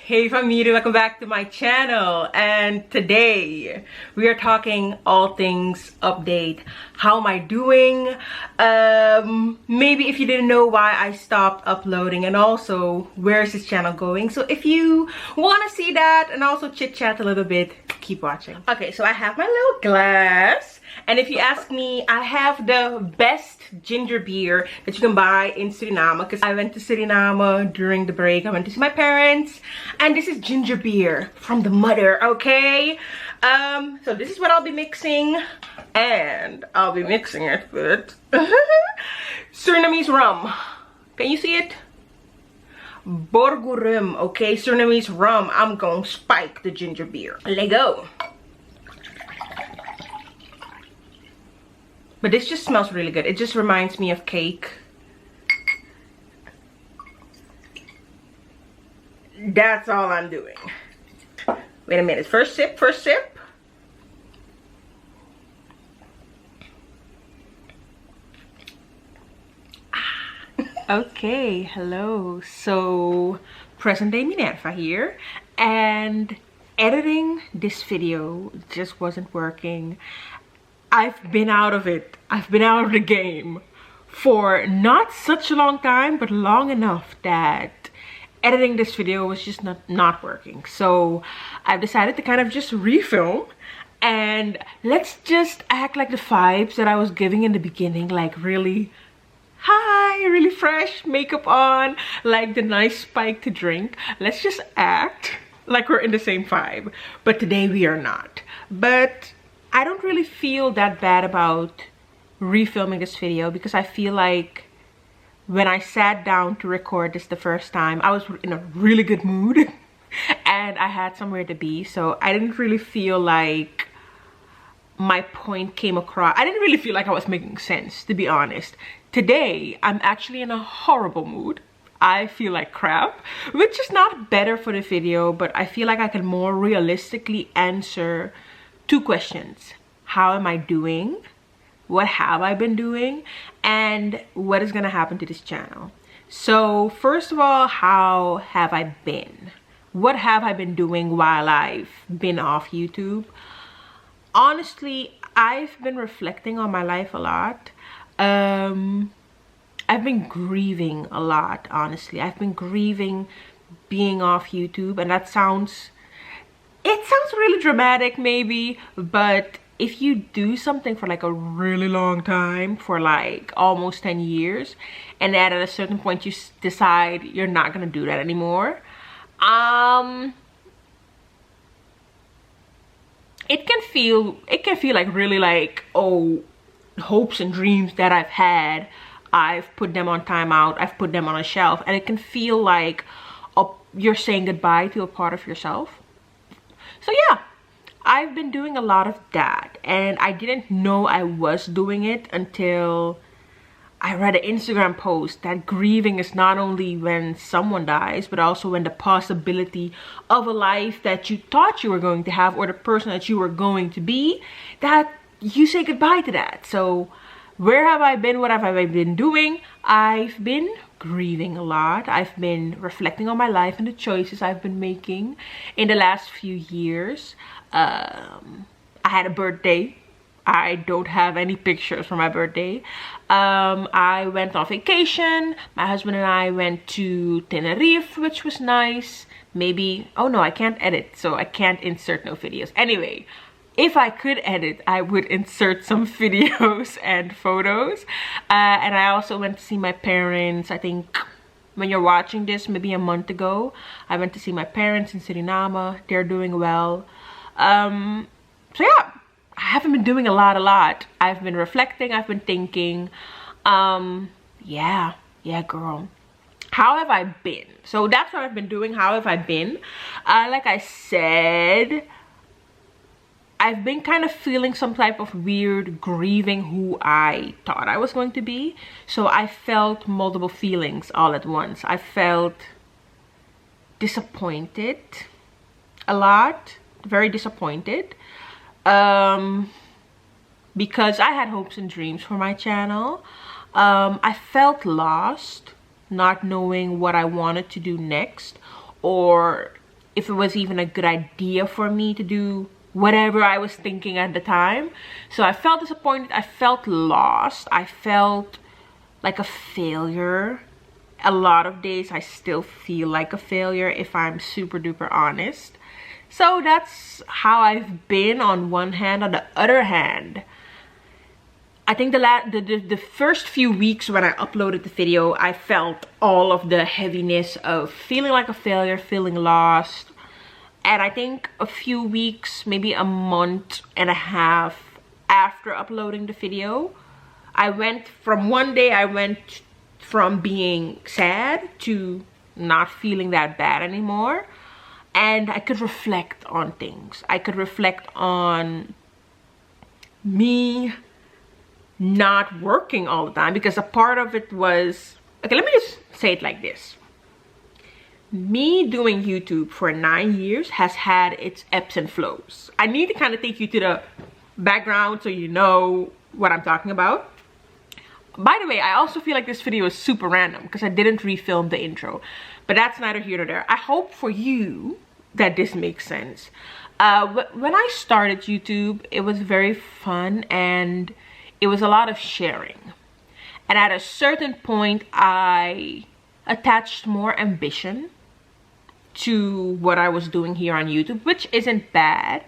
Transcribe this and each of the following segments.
Hey family, welcome back to my channel, and today we are talking all things update. How am I doing? Maybe if you didn't know why I stopped uploading, and also where's this channel going. So if you want to see that and also chit chat a little bit, keep watching. Okay, so I have my little glass, and if you ask me, I have the best ginger beer that you can buy in Suriname, because I went to Suriname during the break. I went to see my parents, and this is ginger beer from the mother. Okay, so this is what I'll be mixing, and I'll be mixing it with Surinamese rum. Can you see it? Borgo rum. Okay, Surinamese rum. I'm gonna spike the ginger beer. Let go. But this just smells really good. It just reminds me of cake. That's all I'm doing. Wait a minute. First sip, first sip. Okay, hello. So, present day Minerva here. And editing this video just wasn't working. I've been out of it. I've been out of the game for not such a long time, but long enough that editing this video was just not working. So I've decided to kind of just refilm, and let's just act like the vibes that I was giving in the beginning, like really hi, really fresh, makeup on, like the nice spike to drink. Let's just act like we're in the same vibe, but today we are not. But I don't really feel that bad about refilming this video, because I feel like when I sat down to record this the first time, I was in a really good mood and I had somewhere to be, so I didn't really feel like my point came across. I didn't really feel like I was making sense, to be honest. Today, I'm actually in a horrible mood. I feel like crap, which is not better for the video, but I feel like I can more realistically answer two questions. How am I doing? What have I been doing? And what is gonna happen to this channel? So first of all, how have I been? What have I been doing while I've been off YouTube? Honestly, I've been reflecting on my life a lot. I've been grieving a lot, honestly. I've been grieving being off YouTube, and that sounds really dramatic maybe, but if you do something for like a really long time, for like almost 10 years, and then at a certain point you decide you're not gonna do that anymore, it can feel like really like, oh, hopes and dreams that I've had, I've put them on timeout, I've put them on a shelf, and it can feel like you're saying goodbye to a part of yourself. So yeah, I've been doing a lot of that, and I didn't know I was doing it until I read an Instagram post that grieving is not only when someone dies, but also when the possibility of a life that you thought you were going to have, or the person that you were going to be, that you say goodbye to that. So where have I been? What have I been doing? I've been grieving a lot. I've been reflecting on my life and the choices I've been making in the last few years. I had a birthday. I don't have any pictures for my birthday. I went on vacation. My husband and I went to Tenerife, which was nice. Maybe, oh no, I can't edit, so I can't insert no videos. Anyway, if I could edit, I would insert some videos and photos. And I also went to see my parents. I think when you're watching this, maybe a month ago, I went to see my parents in Suriname. They're doing well. So yeah, I haven't been doing a lot. I've been reflecting, I've been thinking. Yeah, girl. How have I been? So that's what I've been doing. How have I been? Like I said, I've been kind of feeling some type of weird grieving who I thought I was going to be. So I felt multiple feelings all at once. I felt disappointed a lot, very disappointed, because I had hopes and dreams for my channel. I felt lost, not knowing what I wanted to do next, or if it was even a good idea for me to do whatever I was thinking at the time. So I felt disappointed. I felt lost. I felt like a failure. A lot of days I still feel like a failure, if I'm super duper honest. So that's how I've been on one hand. On the other hand, I think the first few weeks when I uploaded the video, I felt all of the heaviness of feeling like a failure, feeling lost. And I think a few weeks, maybe a month and a half after uploading the video, I went from one day, I went from being sad to not feeling that bad anymore. And I could reflect on things. I could reflect on me not working all the time, because a part of it was, okay, let me just say it like this. Me doing YouTube for 9 years has had its ebbs and flows. I need to kind of take you to the background so you know what I'm talking about. By the way, I also feel like this video is super random because I didn't refilm the intro, but that's neither here nor there. I hope for you that this makes sense. When I started YouTube, it was very fun and it was a lot of sharing. And at a certain point, I attached more ambition to what I was doing here on YouTube, which isn't bad.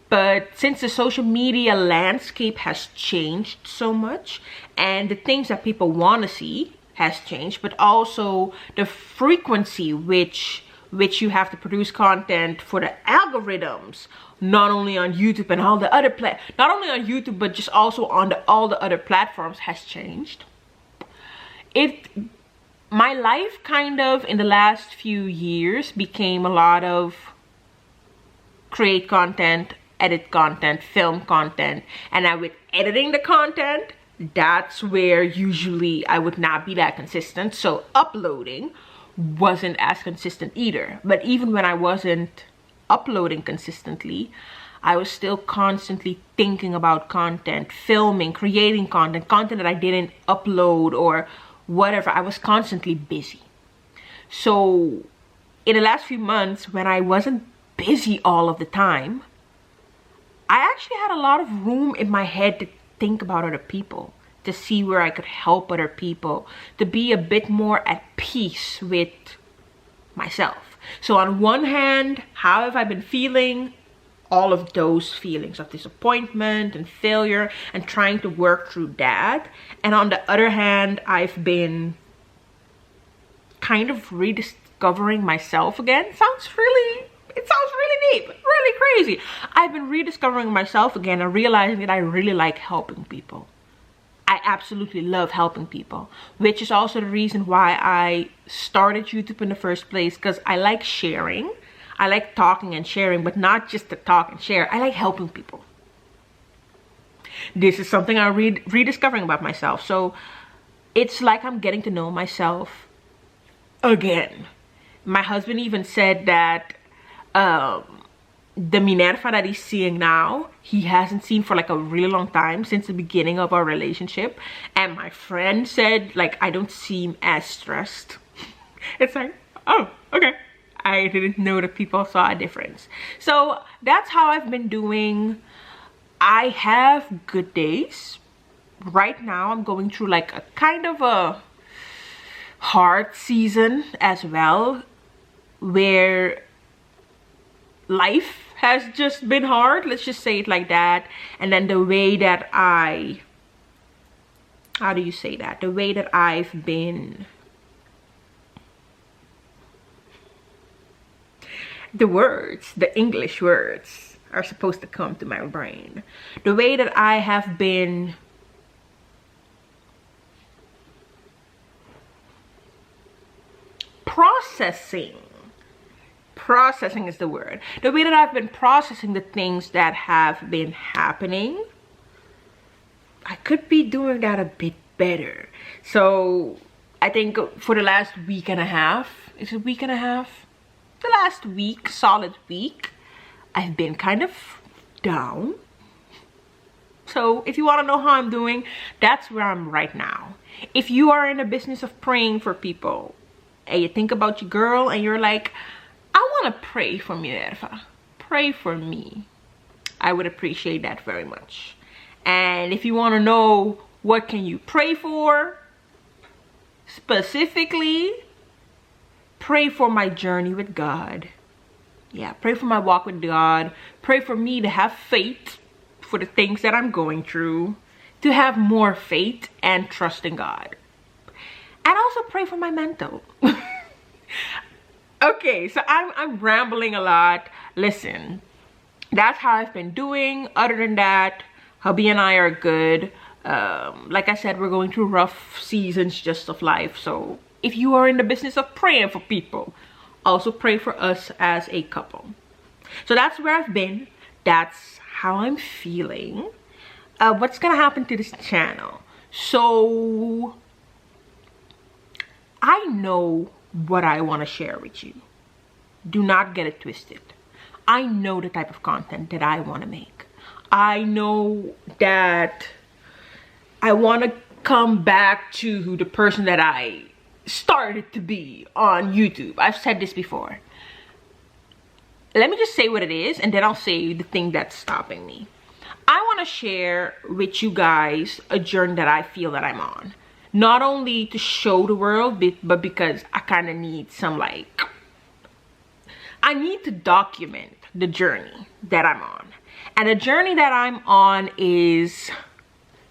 But since the social media landscape has changed so much, and the things that people want to see has changed, but also the frequency which you have to produce content for the algorithms, not only on YouTube and all the other not only on YouTube, but just also on all the other platforms has changed. My life kind of in the last few years became a lot of create content, edit content, film content, and now with editing the content, that's where usually I would not be that consistent. So uploading wasn't as consistent either. But even when I wasn't uploading consistently, I was still constantly thinking about content, filming, creating content that I didn't upload or whatever. I was constantly busy. So in the last few months, when I wasn't busy all of the time, I actually had a lot of room in my head to think about other people, to see where I could help other people, to be a bit more at peace with myself. So on one hand, how have I been feeling? All of those feelings of disappointment and failure and trying to work through that. And on the other hand, I've been kind of rediscovering myself again. It sounds really deep, really crazy. I've been rediscovering myself again and realizing that I really like helping people. I absolutely love helping people, which is also the reason why I started YouTube in the first place, because I like sharing. I like talking and sharing, but not just to talk and share. I like helping people. This is something I'm rediscovering about myself. So it's like I'm getting to know myself again. My husband even said that the Minerva that he's seeing now, he hasn't seen for like a really long time, since the beginning of our relationship. And my friend said, like, I don't seem as stressed. It's like, oh, okay. I didn't know that people saw a difference. So that's how I've been doing. I have good days. Right now I'm going through like a kind of a hard season as well, where life has just been hard. Let's just say it like that. And then the way that how do you say that? The way that I've been, the words, the English words are supposed to come to my brain. The way that I have been processing is the word. The way that I've been processing the things that have been happening, I could be doing that a bit better. So I think for the last week and a half, is it a week and a half? The last week, solid week, I've been kind of down. So if you want to know how I'm doing, that's where I'm right now. If you are in the business of praying for people and you think about your girl and you're like, I want want to pray for Minerva. Pray for me. I would appreciate that very much. And if you want to know what can you pray for, specifically, pray for my journey with God. Yeah, pray for my walk with God. Pray for me to have faith for the things that I'm going through, to have more faith and trust in God. And also pray for my mental. Okay, so I'm rambling a lot. Listen, that's how I've been doing. Other than that, hubby and I are good. Like I said, we're going through rough seasons just of life. So if you are in the business of praying for people, also pray for us as a couple. So that's where I've been. That's how I'm feeling. What's gonna happen to this channel? So I know what I want to share with you. Do not get it twisted. I know the type of content that I want to make. I know that I want to come back to the person that I started to be on YouTube. I've said this before. Let me just say what it is, and then I'll say the thing that's stopping me. I want to share with you guys a journey that I feel that I'm on. Not only to show the world, but because I kind of need some, like, I need to document the journey that I'm on. And the journey that I'm on is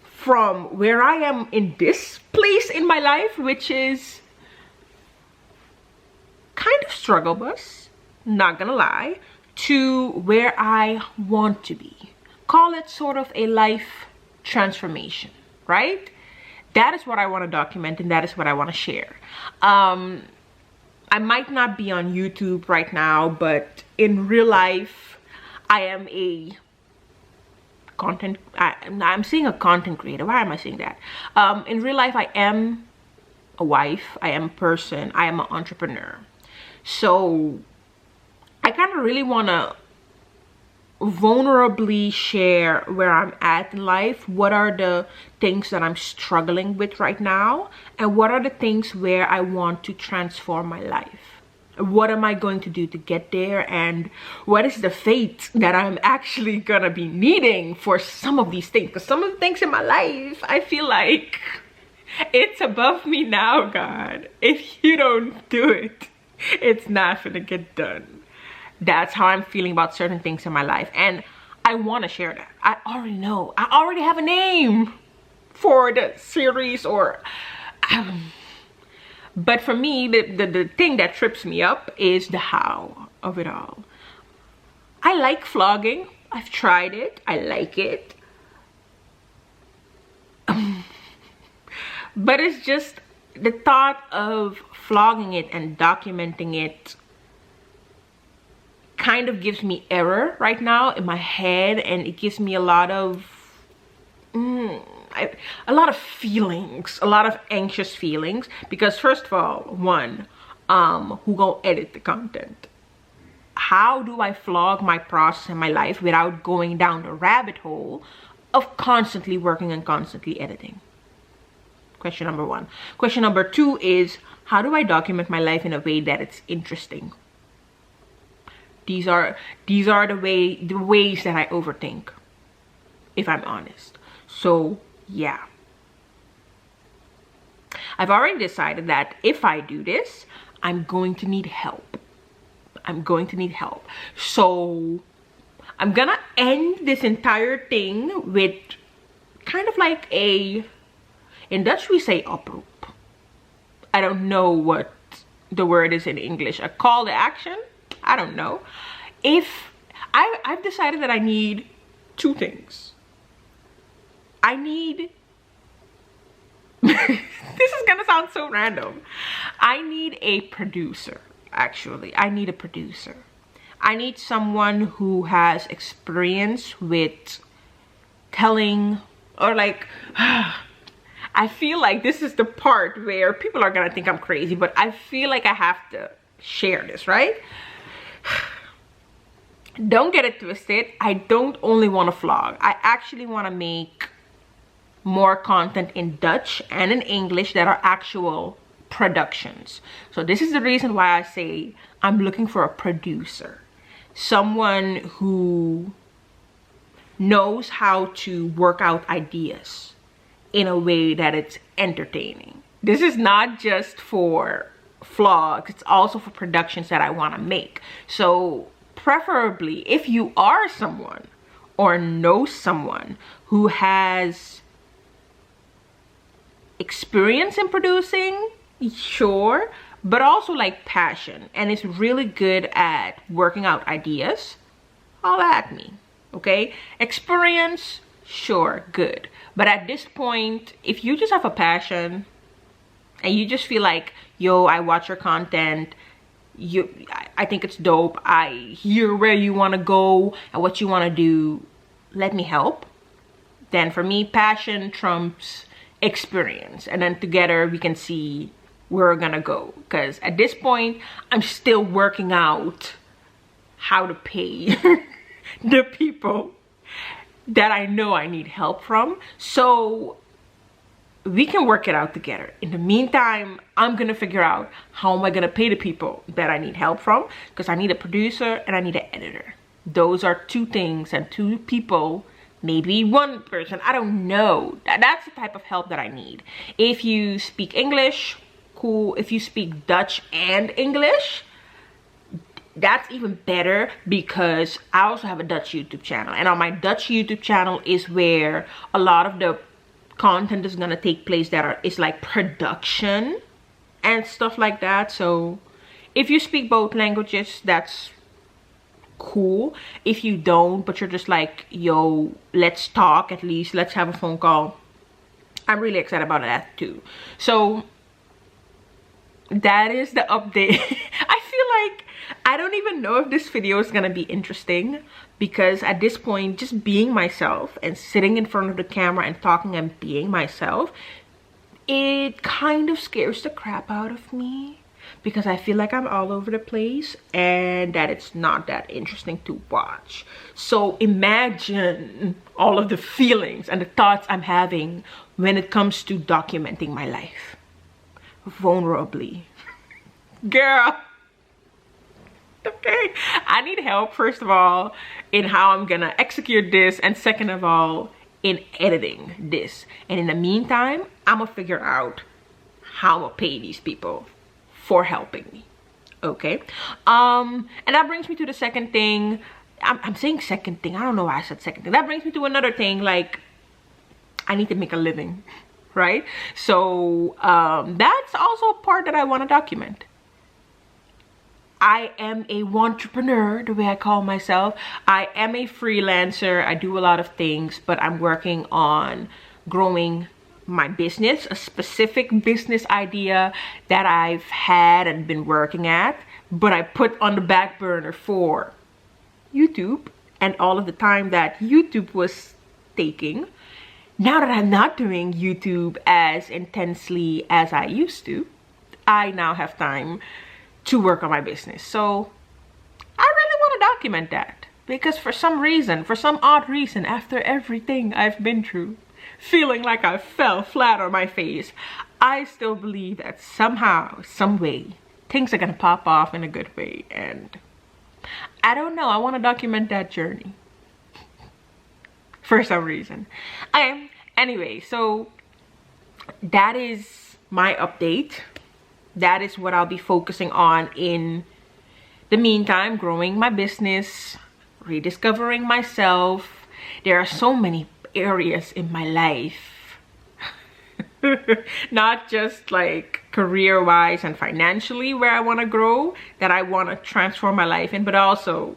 from where I am in this place in my life, which is kind of struggle bus, not gonna lie, to where I want to be. Call it sort of a life transformation, right? That is what I want to document, and that is what I want to share. I might not be on YouTube right now, but in real life, I am a content, I'm saying a content creator. Why am I saying that? In real life, I am a wife, I am a person, I am an entrepreneur. So I kind of really want to vulnerably share where I'm at in life. What are the things that I'm struggling with right now, and what are the things where I want to transform my life? What am I going to do to get there, and what is the fate that I'm actually gonna be needing for some of these things? Because some of the things in my life, I feel like it's above me now, God. If you don't do it, it's not gonna get done. That's how I'm feeling about certain things in my life, and I want to share that. I already know. I already have a name for the series, or but for me, the thing that trips me up is the how of it all. I like vlogging. I've tried it. I like it. But it's just the thought of vlogging it and documenting it kind of gives me error right now in my head, and it gives me a lot of feelings, a lot of anxious feelings, because first of all, one, who gonna edit the content? How do I vlog my process in my life without going down the rabbit hole of constantly working and constantly editing? Question number one. Question number two is, how do I document my life in a way that it's interesting? These are the ways that I overthink, if I'm honest. So yeah, I've already decided that if I do this, I'm going to need help. I'm going to need help. So I'm gonna end this entire thing with kind of like a, in Dutch we say oproep. I don't know what the word is in English. A call to action? I don't know. If I've decided that I need two things. I need this is gonna sound so random. I need a producer. Actually, I need a producer. I need someone who has experience with telling, or like I feel like this is the part where people are gonna think I'm crazy, but I feel like I have to share this, right? Don't get it twisted. I don't only want to vlog. I actually want to make more content in Dutch and in English that are actual productions. So this is the reason why I say I'm looking for a producer, someone who knows how to work out ideas in a way that it's entertaining. This is not just for vlogs, it's also for productions that I want to make. So preferably, if you are someone or know someone who has experience in producing, sure, but also like passion and is really good at working out ideas, holla at me. Okay, experience, sure, good, but at this point, if you just have a passion and you just feel like, yo, I watch your content, I think it's dope, I hear where you want to go and what you want to do, let me help, then for me, passion trumps experience, and then together we can see where we're gonna go. Because at this point, I'm still working out how to pay the people that I know I need help from, so we can work it out together. In the meantime, I'm gonna figure out how am I gonna pay the people that I need help from, because I need a producer and I need an editor. Those are two things, and two people, maybe one person, I don't know. That's the type of help that I need. If you speak English, cool. If you speak Dutch and English, that's even better, because I also have a Dutch YouTube channel, and on my Dutch YouTube channel is where a lot of the content is gonna take place that is like production and stuff like that. So if you speak both languages, that's cool. If you don't, but you're just like, yo, let's talk, at least let's have a phone call, I'm really excited about that too. So that is the update. I feel like I don't even know if this video is gonna be interesting, because at this point, just being myself and sitting in front of the camera and talking and being myself, it kind of scares the crap out of me, because I feel like I'm all over the place and that it's not that interesting to watch. So imagine all of the feelings and the thoughts I'm having when it comes to documenting my life vulnerably. Girl, okay, I need help, first of all, in how I'm gonna execute this, and second of all, in editing this. And in the meantime, I'm gonna figure out how I'm gonna pay these people for helping me. Okay, and that brings me to the second thing. I'm saying second thing, I don't know why I said second thing. That brings me to another thing, like I need to make a living, right? So that's also a part that I want to document. I am a entrepreneur, the way I call myself. I am a freelancer. I do a lot of things, but I'm working on growing my business, a specific business idea that I've had and been working at, but I put on the back burner for YouTube and all of the time that YouTube was taking. Now that I'm not doing YouTube as intensely as I used to, I now have time to work on my business. So I really want to document that, because for some reason, for some odd reason, after everything I've been through, feeling like I fell flat on my face, I still believe that somehow, some way, things are gonna pop off in a good way. And I don't know, I want to document that journey for some reason. Anyway, so that is my update. That is what I'll be focusing on in the meantime, growing my business, rediscovering myself. There are so many areas in my life, not just like career-wise and financially where I want to grow, that I want to transform my life in, but also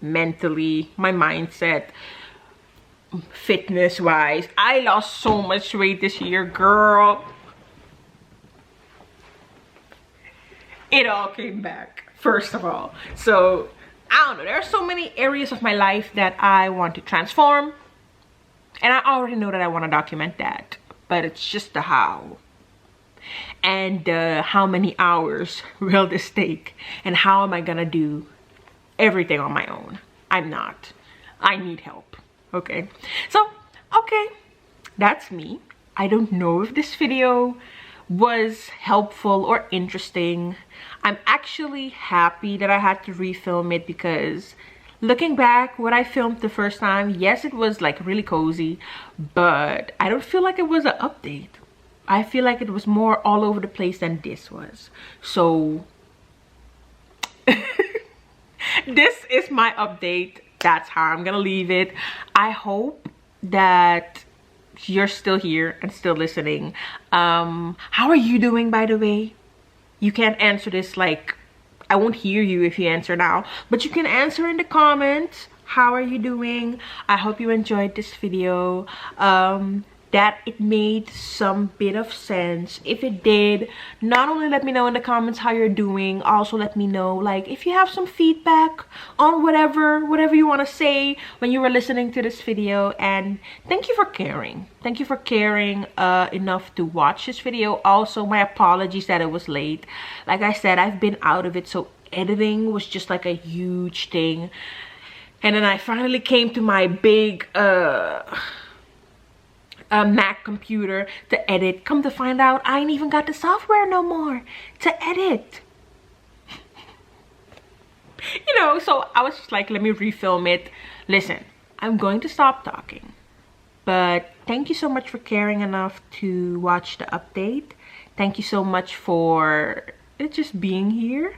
mentally, my mindset, fitness-wise. I lost so much weight this year, girl. It all came back, first of all. So I don't know, there are so many areas of my life that I want to transform, and I already know that I want to document that, but it's just the how, and how many hours will this take, and how am I gonna do everything on my own? I'm not. I need help. Okay, so okay, that's me. I don't know if this video was helpful or interesting. I'm actually happy that I had to refilm it, because looking back, what I filmed the first time, yes, it was like really cozy, but I don't feel like it was an update. I feel like it was more all over the place than this was. So this is my update. That's how I'm gonna leave it. I hope that you're still here and still listening. How are you doing, by the way? You can't answer this, like, I won't hear you if you answer now, but you can answer in the comments. How are you doing? I hope you enjoyed this video, that it made some bit of sense. If it did, not only let me know in the comments how you're doing, also let me know, like, if you have some feedback on whatever you want to say when you were listening to this video. And thank you for caring. Thank you for caring enough to watch this video. Also, my apologies that it was late. Like I said, I've been out of it, so editing was just like a huge thing. And then I finally came to my big Mac computer to edit. Come to find out, I ain't even got the software no more to edit. You know, so I was just like, let me refilm it. Listen, I'm going to stop talking, but thank you so much for caring enough to watch the update. Thank you so much for just being here.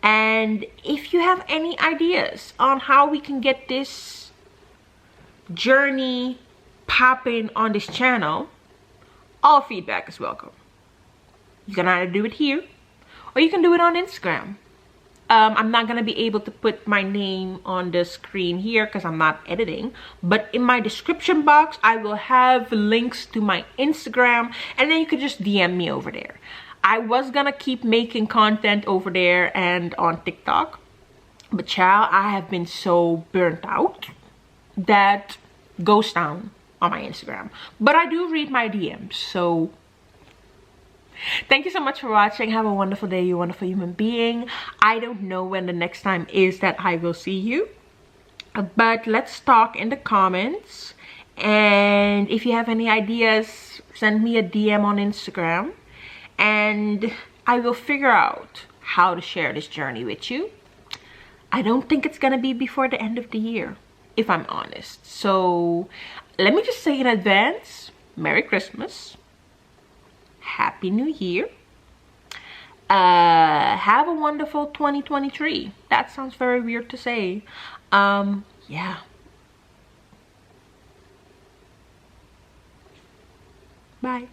And if you have any ideas on how we can get this journey popping on this channel, all feedback is welcome. You can either do it here or you can do it on Instagram. I'm not gonna be able to put my name on the screen here because I'm not editing, but in my description box I will have links to my Instagram, and then you could just DM me over there. I was gonna keep making content over there and on TikTok, but child, I have been so burnt out that goes down on my Instagram. But I do read my DMs, so thank you so much for watching. Have a wonderful day, you wonderful human being. I don't know when the next time is that I will see you, but let's talk in the comments. And if you have any ideas, send me a DM on Instagram, and I will figure out how to share this journey with you. I don't think it's gonna be before the end of the year, if I'm honest. So let me just say in advance, Merry Christmas, Happy New Year, have a wonderful 2023. That sounds very weird to say. Yeah. Bye.